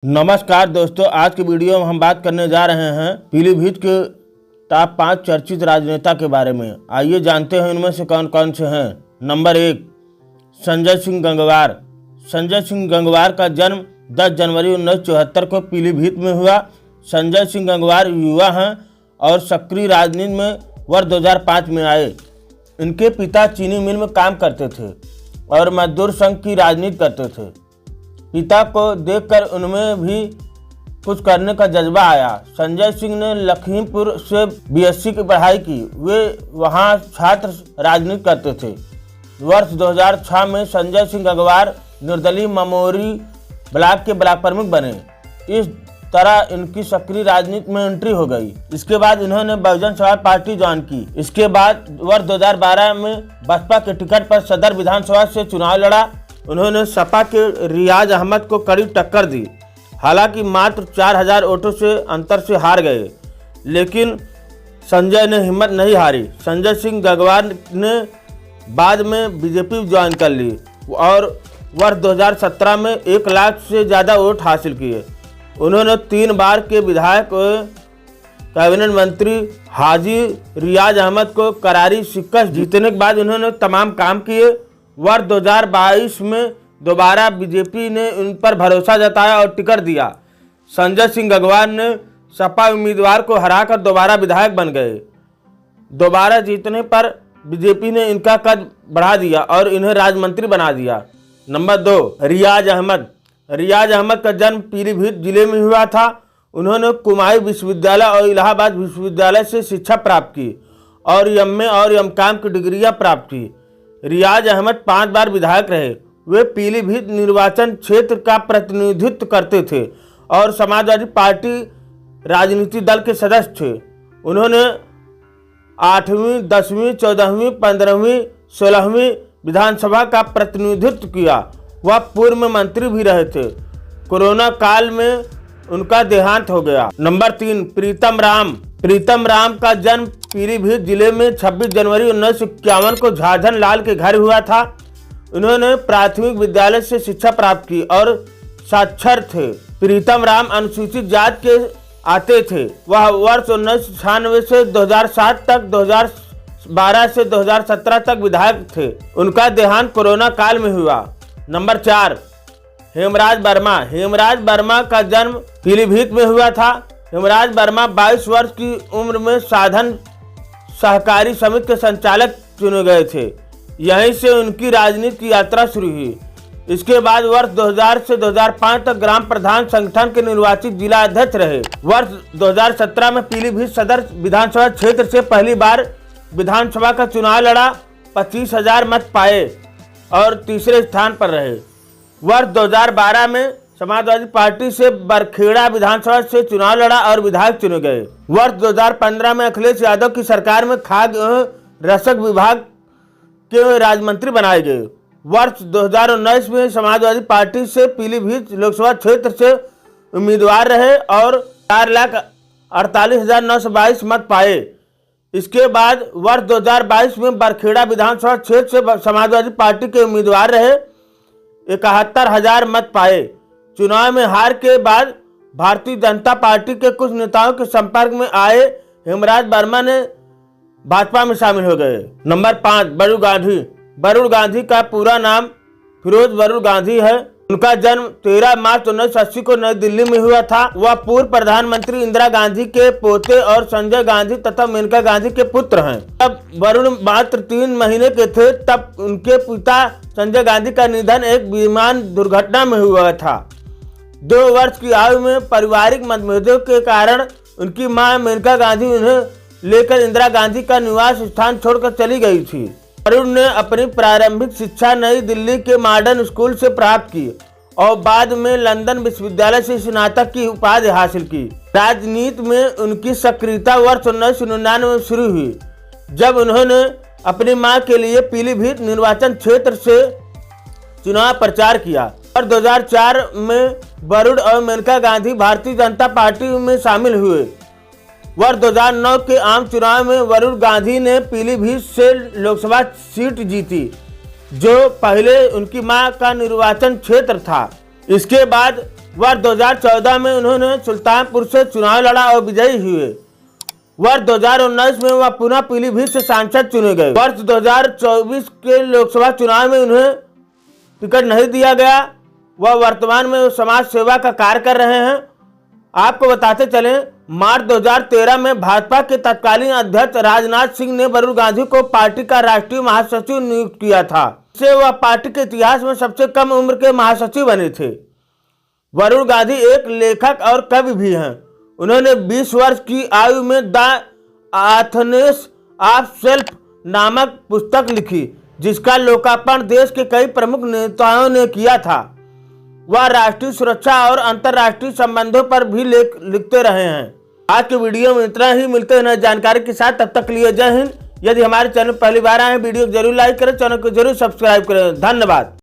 नमस्कार दोस्तों, आज की वीडियो में हम बात करने जा रहे हैं पीलीभीत के टॉप 5 चर्चित राजनेता के बारे में। आइए जानते हैं इनमें से कौन कौन से हैं। नंबर 1, संजय सिंह गंगवार। संजय सिंह गंगवार का जन्म 10 जनवरी 1974 को पीलीभीत में हुआ। संजय सिंह गंगवार युवा हैं और सक्रिय राजनीति में वर्ष 2005 में आए। इनके पिता चीनी मिल में काम करते थे और मजदूर संघ की राजनीति करते थे। पिता को देखकर उनमें भी कुछ करने का जज्बा आया। संजय सिंह ने लखीमपुर से बीएससी की पढ़ाई की। वे वहां छात्र राजनीति करते थे। वर्ष 2006 में संजय सिंह गंगवार निर्दलीय ममोरी ब्लॉक के ब्लॉक प्रमुख बने। इस तरह इनकी सक्रिय राजनीति में एंट्री हो गई। इसके बाद इन्होंने बहुजन समाज पार्टी ज्वाइन की। इसके बाद वर्ष 2012 में बसपा के टिकट पर सदर विधानसभा से चुनाव लड़ा। उन्होंने सपा के रियाज अहमद को कड़ी टक्कर दी। हालांकि मात्र 4000 वोटों से अंतर से हार गए, लेकिन संजय ने हिम्मत नहीं हारी। संजय सिंह गंगवार ने बाद में बीजेपी ज्वाइन कर ली और वर्ष 2017 में 1 लाख से ज़्यादा वोट हासिल किए। उन्होंने 3 बार के विधायक कैबिनेट मंत्री हाजी रियाज अहमद को करारी शिकस्त जीतने के बाद उन्होंने तमाम काम किए। वर्ष 2022 में दोबारा बीजेपी ने उन पर भरोसा जताया और टिकट दिया। संजय सिंह गंगवार ने सपा उम्मीदवार को हराकर दोबारा विधायक बन गए। दोबारा जीतने पर बीजेपी ने इनका कद बढ़ा दिया और इन्हें राज्य मंत्री बना दिया। नंबर 2, रियाज अहमद। रियाज अहमद का जन्म पीलीभीत जिले में हुआ था। उन्होंने कुमायूं विश्वविद्यालय और इलाहाबाद विश्वविद्यालय से शिक्षा प्राप्त की और एमए और एमकॉम की डिग्रियां प्राप्त की। रियाज अहमद 5 बार विधायक रहे। वे पीलीभीत निर्वाचन क्षेत्र का प्रतिनिधित्व करते थे और समाजवादी पार्टी राजनीतिक दल के सदस्य थे। उन्होंने 8वीं, 10वीं, 14वीं, 15वीं, 16वीं विधानसभा का प्रतिनिधित्व किया। वह पूर्व में मंत्री भी रहे थे। कोरोना काल में उनका देहांत हो गया। नंबर 3, प्रीतम राम। प्रीतम राम का जन्म पीलीभीत जिले में 26 जनवरी 1951 को झाझन लाल के घर हुआ था। उन्होंने प्राथमिक विद्यालय से शिक्षा प्राप्त की और साक्षर थे। प्रीतम राम अनुसूचित जाति के आते थे। वह वर्ष 1996 से 2007 तक, 2012 से 2017 तक विधायक थे। उनका देहांत कोरोना काल में हुआ। नंबर 4, हेमराज वर्मा। हेमराज वर्मा का जन्म पीलीभीत में हुआ था। हेमराज वर्मा 22 वर्ष की उम्र में साधन सहकारी समिति के संचालक चुने गए थे। यहीं से उनकी राजनीति की यात्रा शुरू हुई। इसके बाद वर्ष 2000 से 2005 तक ग्राम प्रधान संगठन के निर्वाचित जिला अध्यक्ष रहे। वर्ष 2017 में पीलीभीत सदर विधानसभा क्षेत्र से पहली बार विधानसभा का चुनाव लड़ा। 25,000 मत पाए और तीसरे स्थान पर रहे। वर्ष 2012 में समाजवादी पार्टी से बरखेड़ा विधानसभा से चुनाव लड़ा और विधायक चुने गए। वर्ष 2015 में अखिलेश यादव की सरकार में खाद्य एवं रसद विभाग के राज्य मंत्री बनाए गए। वर्ष 2019 में समाजवादी पार्टी से पीलीभीत लोकसभा क्षेत्र से उम्मीदवार रहे और 4,48,922 मत पाए। इसके बाद वर्ष 2022 में बरखेड़ा विधानसभा क्षेत्र से समाजवादी पार्टी के उम्मीदवार रहे। 71,000 मत पाए। चुनाव में हार के बाद भारतीय जनता पार्टी के कुछ नेताओं के संपर्क में आए हेमराज वर्मा ने भाजपा में शामिल हो गए। नंबर 5, वरुण गांधी। वरुण गांधी का पूरा नाम फिरोज वरुण गांधी है। उनका जन्म 13 मार्च 1980 को नई दिल्ली में हुआ था। वह पूर्व प्रधानमंत्री इंदिरा गांधी के पोते और संजय गांधी तथा मेनका गांधी के पुत्र हैं। तब वरुण मात्र 3 महीने के थे तब उनके पिता संजय गांधी का निधन एक विमान दुर्घटना में हुआ था। 2 वर्ष की आयु में पारिवारिक मतभेदों के कारण उनकी मां मेनका गांधी उन्हें लेकर इंदिरा गांधी का निवास स्थान छोड़कर चली गई थी। वरुण ने अपनी प्रारंभिक शिक्षा नई दिल्ली के मॉडर्न स्कूल से प्राप्त की और बाद में लंदन विश्वविद्यालय से स्नातक की उपाधि हासिल की। राजनीति में उनकी सक्रियता वर्ष 1999 में शुरू हुई, जब उन्होंने अपनी मां के लिए पीलीभीत निर्वाचन क्षेत्र से चुनाव प्रचार किया। और 2004 में वरुण और मेनका गांधी भारतीय जनता पार्टी में शामिल हुए। वर्ष 2009 के आम चुनाव में वरुण गांधी ने पीलीभीत से लोकसभा सीट जीती, जो पहले उनकी मां का निर्वाचन क्षेत्र था। इसके बाद वर्ष 2014 में उन्होंने सुल्तानपुर से चुनाव लड़ा और विजयी हुए। वर्ष 2019 में वह पुनः पीलीभीत से सांसद चुने गए। वर्ष 2024 के लोकसभा चुनाव में उन्हें टिकट नहीं दिया गया। वह वर्तमान में समाज सेवा का कार्य कर रहे हैं। आपको बताते चलें, मार्च 2013 में भाजपा के तत्कालीन अध्यक्ष राजनाथ सिंह ने वरुण गांधी को पार्टी का राष्ट्रीय महासचिव नियुक्त किया था। इससे वह पार्टी के इतिहास में सबसे कम उम्र के महासचिव बने थे। वरुण गांधी एक लेखक और कवि भी हैं। उन्होंने 20 वर्ष की आयु में द एथनेस ऑफ सेल्फ नामक पुस्तक लिखी, जिसका लोकार्पण देश के कई प्रमुख नेताओं ने किया था। वह राष्ट्रीय सुरक्षा और अंतर्राष्ट्रीय संबंधों पर भी लिखते रहे हैं। आज के वीडियो में इतना ही। मिलते हैं नई जानकारी के साथ, तब तक के लिए जय हिंद। यदि हमारे चैनल पहली बार आए हैं, वीडियो को जरूर लाइक करें, चैनल को जरूर सब्सक्राइब करें। धन्यवाद।